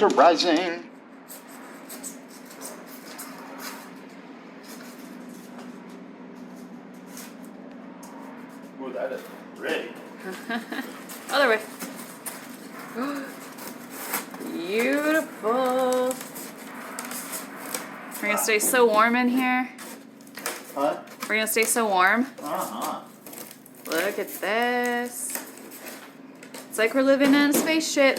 Winterizing. Oh, that is pretty. Other way. Beautiful. We're gonna stay so warm in here. Huh? We're gonna stay so warm. Uh-huh. Look at this. It's like we're living in a spaceship.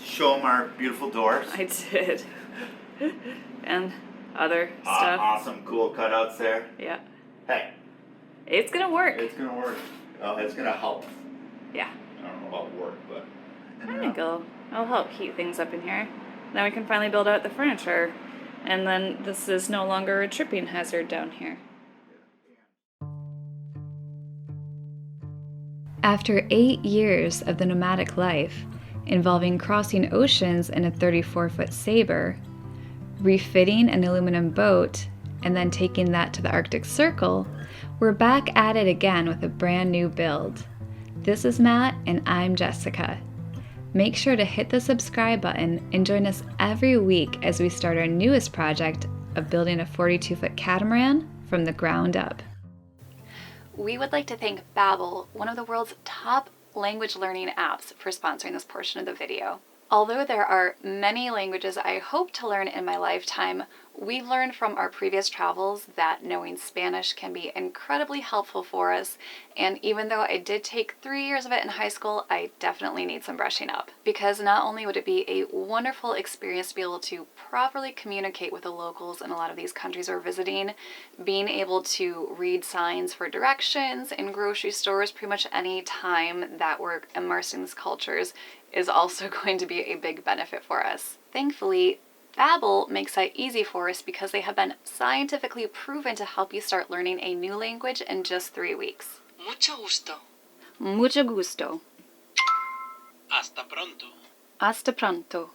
Show them our beautiful doors. I did. And other stuff. Awesome, cool cutouts there. Yeah. Hey. It's gonna work. It's gonna work. Oh, it's gonna help. Yeah. I don't know about work, but... I think it'll help heat things up in here. Then we can finally build out the furniture. And then this is no longer a tripping hazard down here. After 8 years of the nomadic life, involving crossing oceans in a 34-foot Sabre, refitting an aluminum boat, and then taking that to the Arctic Circle, we're back at it again with a brand new build. This is Matt, and I'm Jessica. Make sure to hit the subscribe button and join us every week as we start our newest project of building a 42-foot catamaran from the ground up. We would like to thank Babbel, one of the world's top language learning apps, for sponsoring this portion of the video. Although there are many languages I hope to learn in my lifetime, we learned from our previous travels that knowing Spanish can be incredibly helpful for us, and even though I did take 3 years of it in high school, I definitely need some brushing up. Because not only would it be a wonderful experience to be able to properly communicate with the locals in a lot of these countries we're visiting, being able to read signs for directions in grocery stores pretty much any time that we're immersed in these cultures is also going to be a big benefit for us. Thankfully, Babbel makes that easy for us because they have been scientifically proven to help you start learning a new language in just 3 weeks. Mucho gusto. Mucho gusto. Hasta pronto. Hasta pronto.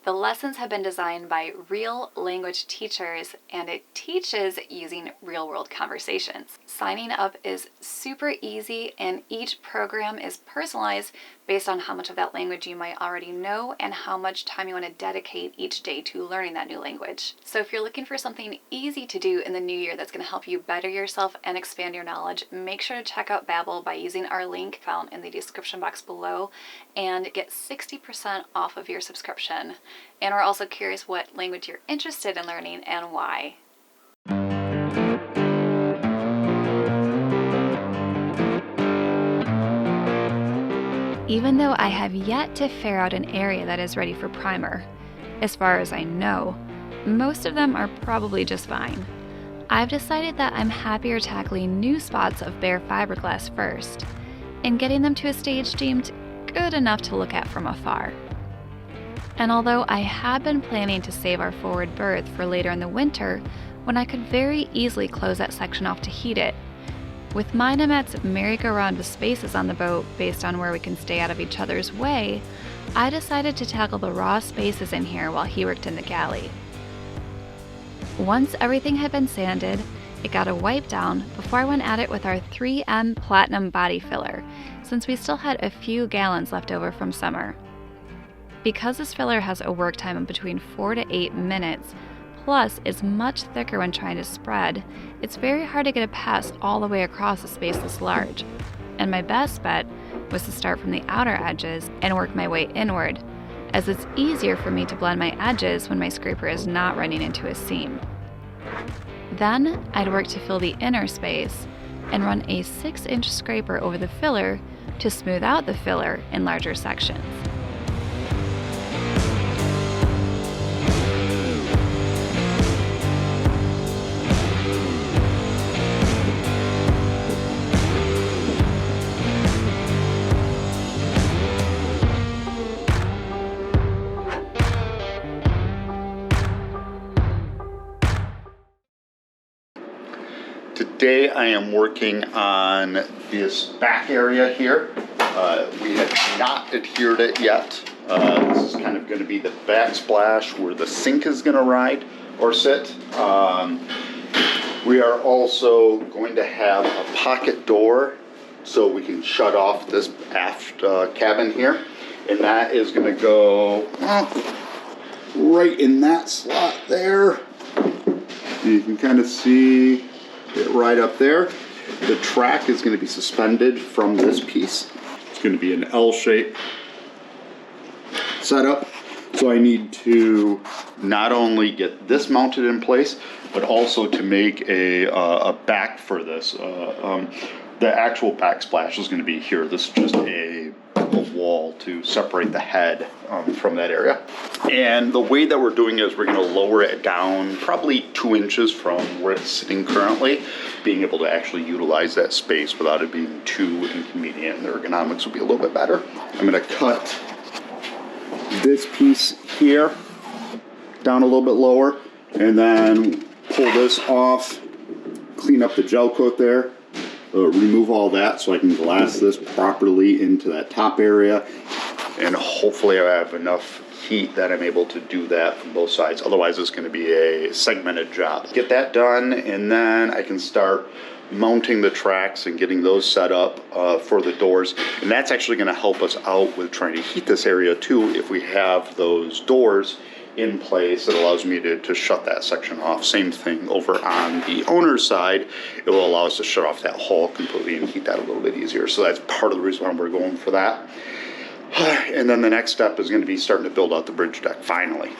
The lessons have been designed by real language teachers, and it teaches using real-world conversations. Signing up is super easy, and each program is personalized based on how much of that language you might already know and how much time you want to dedicate each day to learning that new language. So if you're looking for something easy to do in the new year that's going to help you better yourself and expand your knowledge, make sure to check out Babbel by using our link found in the description box below and get 60% off of your subscription. And we're also curious what language you're interested in learning and why. Even though I have yet to fare out an area that is ready for primer, as far as I know, most of them are probably just fine. I've decided that I'm happier tackling new spots of bare fiberglass first, and getting them to a stage deemed good enough to look at from afar. And although I had been planning to save our forward berth for later in the winter, when I could very easily close that section off to heat it, with mine and Matt's merry-go-round with spaces on the boat based on where we can stay out of each other's way, I decided to tackle the raw spaces in here while he worked in the galley. Once everything had been sanded, it got a wipe down before I went at it with our 3M Platinum Body Filler, since we still had a few gallons left over from summer. Because this filler has a work time of between 4 to 8 minutes, plus is much thicker when trying to spread, it's very hard to get a pass all the way across a space this large. And my best bet was to start from the outer edges and work my way inward, as it's easier for me to blend my edges when my scraper is not running into a seam. Then I'd work to fill the inner space and run a 6-inch scraper over the filler to smooth out the filler in larger sections. Today I am working on this back area here. We have not adhered it yet. This is kind of going to be the backsplash where the sink is going to ride or sit. We are also going to have a pocket door so we can shut off this aft cabin here. And that is going to go right in that slot there. You can kind of see it right up there. The track is going to be suspended from this piece. It's going to be an L-shaped setup. So I need to not only get this mounted in place, but also to make a back for this. The actual backsplash is going to be here. This is just a wall to separate the head from that area. And the way that we're doing it is we're going to lower it down probably 2 inches from where it's sitting currently, being able to actually utilize that space without it being too inconvenient, and the ergonomics will be a little bit better. I'm going to cut this piece here down a little bit lower, and then pull this off, clean up the gel coat there, remove all that so I can glass this properly into that top area, and hopefully I have enough heat that I'm able to do that from both sides. Otherwise it's going to be a segmented job. Get that done, and then I can start mounting the tracks and getting those set up for the doors. And that's actually going to help us out with trying to heat this area too. If we have those doors in place, it allows me to shut that section off. Same thing over on the owner's side. It will allow us to shut off that hull completely and heat that a little bit easier. So that's part of the reason why we're going for that. And then the next step is going to be starting to build out the bridge deck finally.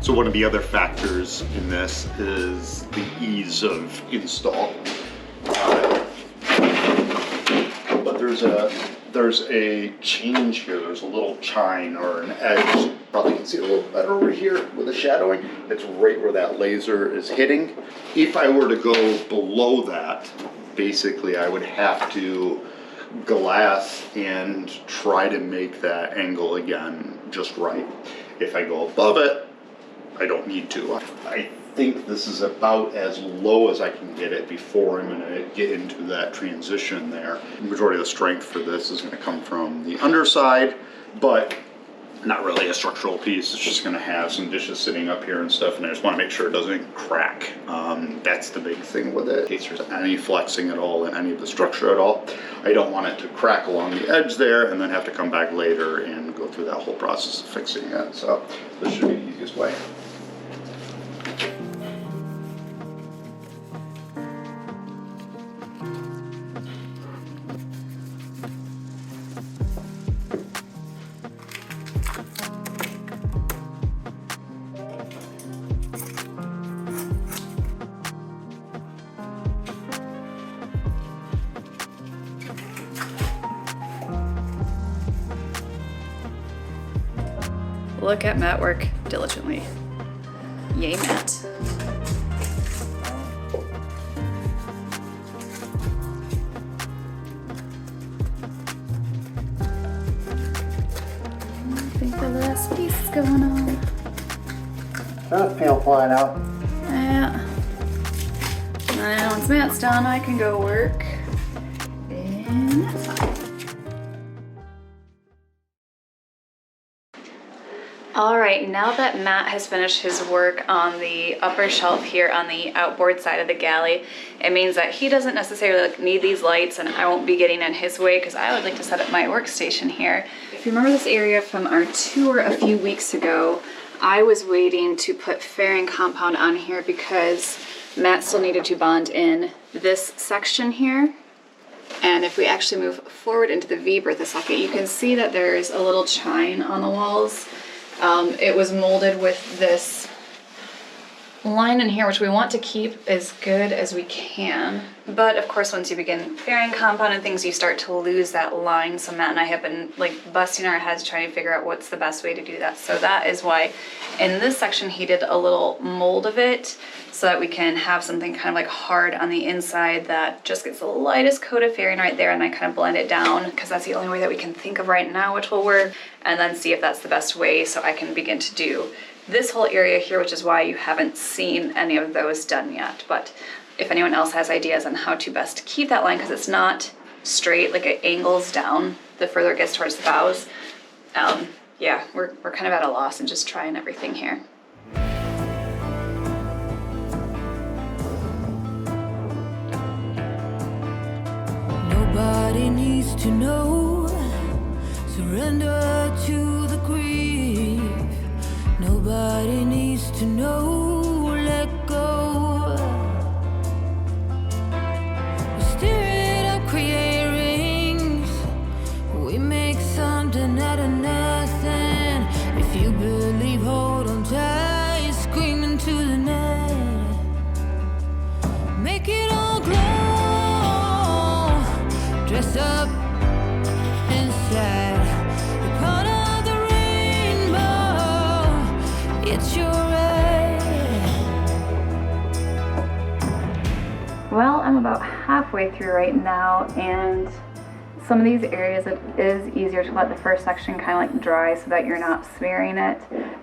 So one of the other factors in this is the ease of install. But there's a change here. There's a little chine or an edge. Probably can see it a little better over here with the shadowing. It's right where that laser is hitting. If I were to go below that, basically I would have to glass and try to make that angle again just right. If I go above it, I don't need to. I think this is about as low as I can get it before I'm going to get into that transition there. The majority of the strength for this is going to come from the underside, but not really a structural piece. It's just going to have some dishes sitting up here and stuff, and I just want to make sure it doesn't crack. That's the big thing with it. In case there's any flexing at all in any of the structure at all, I don't want it to crack along the edge there and then have to come back later and go through that whole process of fixing it. So this should be the easiest way. Look at Matt work diligently. Yay, Matt. I think the last piece is going on. There's peel flying out. Yeah. Now once Matt's done, I can go work. And that's fine. All right, now that Matt has finished his work on the upper shelf here on the outboard side of the galley, it means that he doesn't necessarily need these lights, and I won't be getting in his way because I would like to set up my workstation here. If you remember this area from our tour a few weeks ago, I was waiting to put fairing compound on here because Matt still needed to bond in this section here. And if we actually move forward into the V-berth a second, you can see that there's a little chine on the walls. It was molded with this line in here, which we want to keep as good as we can. But of course, once you begin fairing compound and things, you start to lose that line. So Matt and I have been like busting our heads trying to figure out what's the best way to do that. So that is why in this section he did a little mold of it so that we can have something kind of like hard on the inside that just gets the lightest coat of fairing right there, and I kind of blend it down because that's the only way that we can think of right now which will work, and then see if that's the best way so I can begin to do this whole area here, which is why you haven't seen any of those done yet. But if anyone else has ideas on how to best keep that line, because it's not straight, like it angles down the further it gets towards the bows, yeah, we're kind of at a loss and just trying everything here. Nobody needs to know. Surrender to the grief. Nobody needs to know. Let go. We stir it up, create rings. We make something out of nothing. If you believe, hold on tight. Scream into the night. Make it all glow. Dress up inside. You're part of the rainbow. It's your right. Well, I'm about halfway through right now, and some of these areas it is easier to let the first section kind of like dry so that you're not smearing it.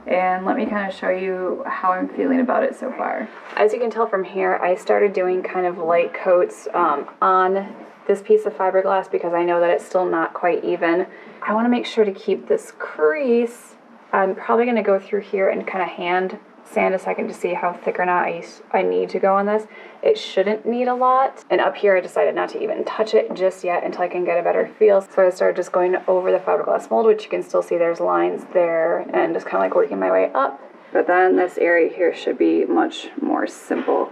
And let me kind of show you how I'm feeling about it so far. As you can tell from here, I started doing kind of light coats on this piece of fiberglass because I know that it's still not quite even. I want to make sure to keep this crease. I'm probably going to go through here and kind of hand sand a second to see how thick or not I need to go on this. It shouldn't need a lot. And up here I decided not to even touch it just yet until I can get a better feel. So I started just going over the fiberglass mold, which you can still see there's lines there, and just kind of like working my way up. But then this area here should be much more simple.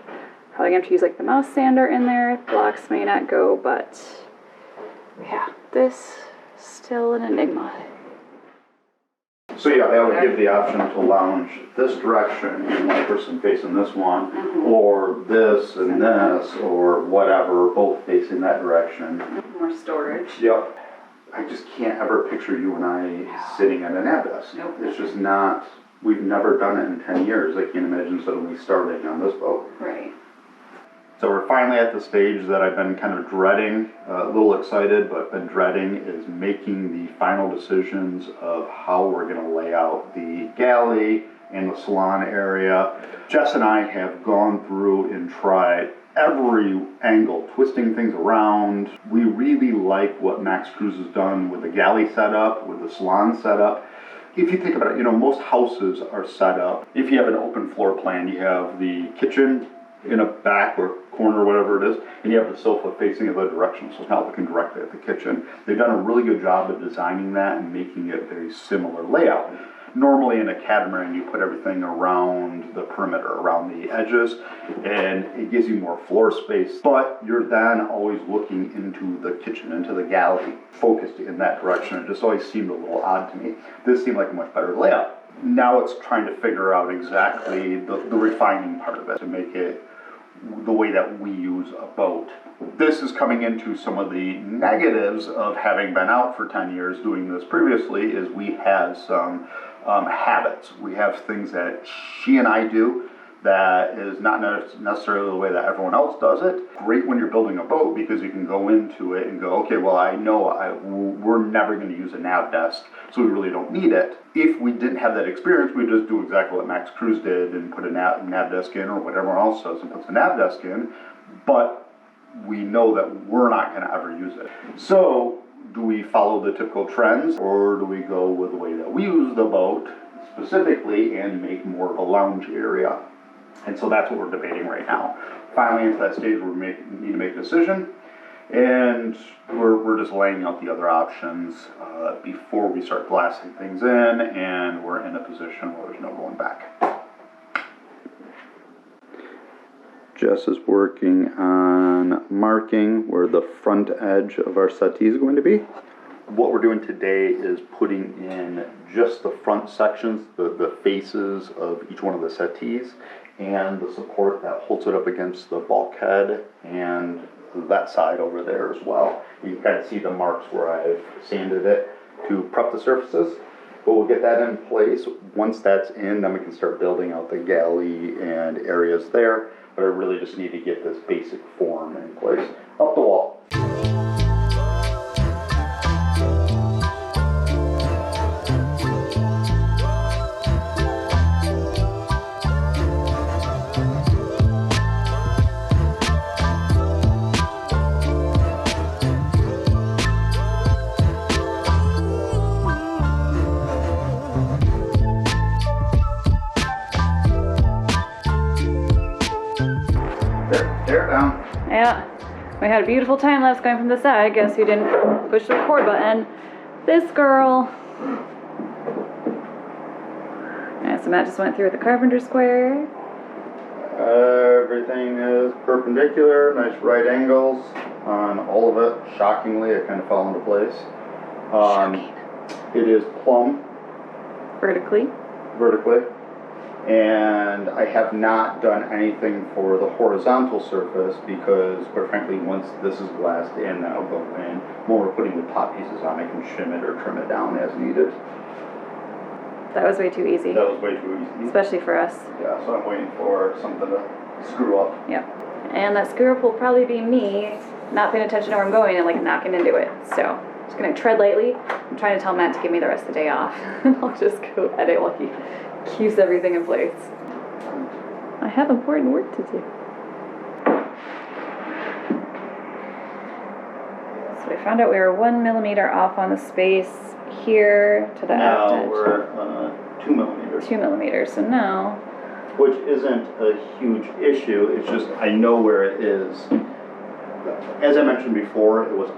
Probably gonna have to use like the mouse sander in there. Blocks may not go, but yeah, this is still an enigma. So yeah, that would give the option to lounge this direction and one person facing this one, or this and this, or whatever, both facing that direction. More storage. Yep. I just can't ever picture you and I sitting at a nav desk. Nope. It's just not, we've never done it in 10 years. I can't imagine suddenly starting on this boat. Right. So we're finally at the stage that I've been kind of dreading, a little excited, but been dreading, is making the final decisions of how we're going to lay out the galley and the salon area. Jess and I have gone through and tried every angle, twisting things around. We really like what Max Crease has done with the galley setup, with the salon setup. If you think about it, you know, most houses are set up. If you have an open floor plan, you have the kitchen in a back or corner, whatever it is, and you have the sofa facing the other direction, so it's not looking directly at the kitchen. They've done a really good job of designing that and making it a very similar layout. Normally in a catamaran, you put everything around the perimeter, around the edges, and it gives you more floor space, but you're then always looking into the kitchen, into the galley, focused in that direction. It just always seemed a little odd to me. This seemed like a much better layout. Now it's trying to figure out exactly the refining part of it to make it the way that we use a boat. This is coming into some of the negatives of having been out for 10 years doing this previously, is we have some habits. We have things that she and I do that is not necessarily the way that everyone else does it. Great when you're building a boat because you can go into it and go, okay, well, I know we're never going to use a nav desk, so we really don't need it. If we didn't have that experience, we'd just do exactly what Max Crease did and put a nav desk in, or what everyone else does and puts a nav desk in, but we know that we're not going to ever use it. So do we follow the typical trends, or do we go with the way that we use the boat specifically and make more of a lounge area? And so that's what we're debating right now. Finally into that stage where we need to make a decision, and we're just laying out the other options before we start glassing things in, and we're in a position where there's no going back. Jess is working on marking where the front edge of our settee is going to be. What we're doing today is putting in just the front sections, the faces of each one of the settees, and the support that holds it up against the bulkhead and that side over there as well. You can kind of see the marks where I've sanded it to prep the surfaces. But we'll get that in place. Once that's in, then we can start building out the galley and areas there. But I really just need to get this basic form in place. Up the wall. Tear it down. Yeah, we had a beautiful time lapse going from the side. Guess who didn't push the record button? This girl. Alright, so Matt just went through with the carpenter square. Everything is perpendicular, nice right angles on all of it. Shockingly, it kind of fell into place. It is plumb Vertically. And I have not done anything for the horizontal surface because, quite frankly, once this is glassed in, then I'll go in. When we're putting the top pieces on, I can shim it or trim it down as needed. That was way too easy. That was way too easy. Especially for us. Yeah, so I'm waiting for something to screw up. Yep. And that screw up will probably be me not paying attention to where I'm going and like knocking into it. So, just gonna tread lightly. I'm trying to tell Matt to give me the rest of the day off. And I'll just go edit while he keeps everything in place. I have important work to do. So we found out we were 1 millimeter off on the space here to the aft Now edge. we're at 2 millimeters. 2 millimeters, so now. Which isn't a huge issue, it's just I know where it is. As I mentioned before, it was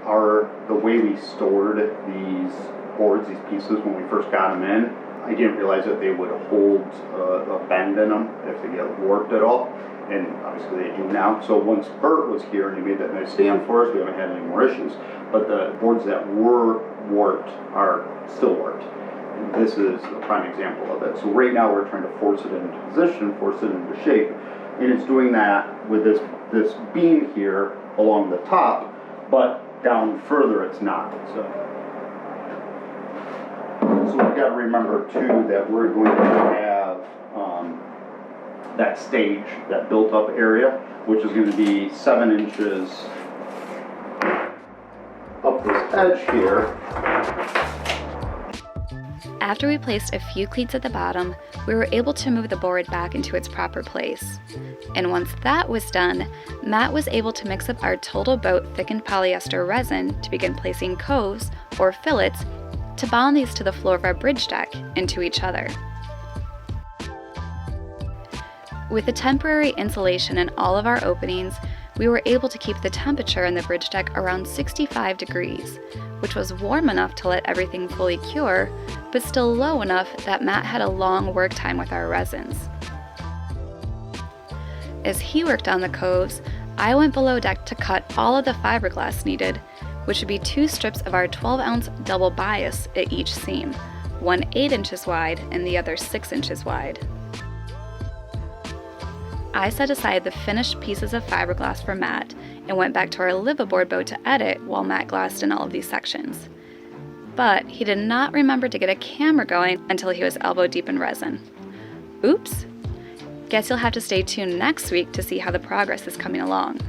the way we stored these boards, these pieces, when we first got them in. I didn't realize that they would hold a bend in them if they get warped at all, and obviously they do now. So once Bert was here and he made that nice stand for us, we haven't had any more issues. But the boards that were warped are still warped. And this is a prime example of it. So right now we're trying to force it into position, force it into shape, and it's doing that with this beam here along the top, but down further it's not. So we've got to remember too that we're going to have that stage, that built up area, which is going to be 7 inches up this edge here. After we placed a few cleats at the bottom, we were able to move the board back into its proper place. And once that was done, Matt was able to mix up our Total Boat thickened polyester resin to begin placing coves, or fillets, to bond these to the floor of our bridge deck into each other. With the temporary insulation in all of our openings, we were able to keep the temperature in the bridge deck around 65 degrees, which was warm enough to let everything fully cure, but still low enough that Matt had a long work time with our resins. As he worked on the coves, I went below deck to cut all of the fiberglass needed, which would be 2 strips of our 12-ounce double bias at each seam, one 8 inches wide and the other 6 inches wide. I set aside the finished pieces of fiberglass for Matt and went back to our liveaboard boat to edit while Matt glassed in all of these sections. But he did not remember to get a camera going until he was elbow deep in resin. Oops! Guess you'll have to stay tuned next week to see how the progress is coming along.